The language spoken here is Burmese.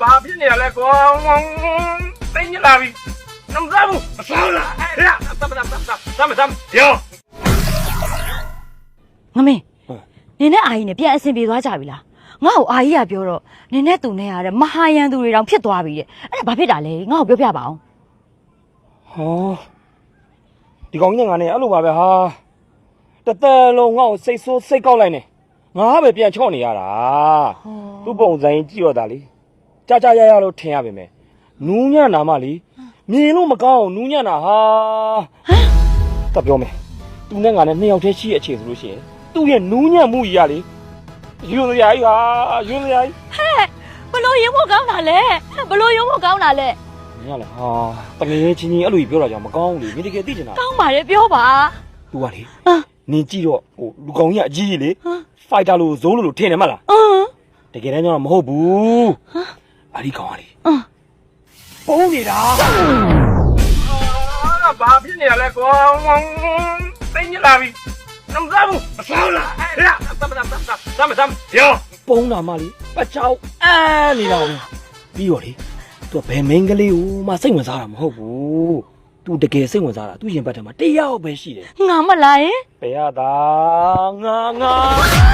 ဘာဖြစ်နေရလဲကွာတိတ်ညလာပြီနမစားဘူးမစားလားဟဲ့သမရောငမင်းနင်းနဲ့အာကြီးနဲ့ပြန်အဆင်ပြေသွားကြပြီလားငါ့ကိုအာကြီးကပြောတော့နင်းနဲ့သူနဲ့ရတဲ့မဟာယန်သူတွေတောင်ဖြစ်သွားပြီတဲ့အဲ့ဒါဘာဖြစ်တာလဲငါ့ကိုပြောပြပါအောင်ဟောဒီကောင်ကြီးငါနဲ့အဲ့လိုပါပဲဟာတသက်လုံးငါ့ကိုစိတ်ဆိုးစိတ်ကောက်လိုက်နေငါပဲပြန်ချော့နေရတာသူ့ပုံစံကြီးကြည့်ရတာလေကြာရရလို့ထင်ရပါမယ်နူးညံ့နာမလေမြင်လို့မကောင်းအောင်နူးညံ့တာဟာတက်ပြောမယ်သူနဲ့ငါနဲ့နှစ်ယောက်တည်းရှိရဲ့အခြေဆိုလို့ရှိရင်သူ့ရဲ့နူးညံ့မှုကြီးရလေယူစရာကြီးဟာယူစရာကြီးဟဲ့ဘလို့ရုံဖို့ကောင်းတာလဲဘလို့ရုံဖို့ကောင်းတာလဲမင်းကလည်းဟာတကယ်ချင်းချင်းအဲ့လိုကြီးပြောတာကြောင့်မကောင်းဘူးလေမင်းတကယ်သိချင်တာကောင်းပါလေပြောပါ तू ကလေနင်ကြည့်တော့ဟိုလူကောင်ကြီးကအကြီးကြီးလေဖိုက်တာလို့ဇိုးလို့ထင်တယ်မလားတကယ်တမ်းကျတော့မဟုတ်ဘူးအဲ့ဒီကောင်ကလေပုံးနေတာဘာဖြစ်နေရလဲကွာတိတ်ညလာပြီနမစားဘူးမစားလားဟဲ့သမရောပုံးတာမလေးပတ်ချောက်နေတာပဲပြီးတော့လေသူကဘယ်မင်းကလေးကိုမှစိတ်ဝင်စားတာမဟုတ်ဘူးသူတကယ်စိတ်ဝင်စားတာသူရင်ပတ်ထဲမှာတယောက်ပဲရှိတယ်ငါမလားယင်ဘယ်ရတာငါ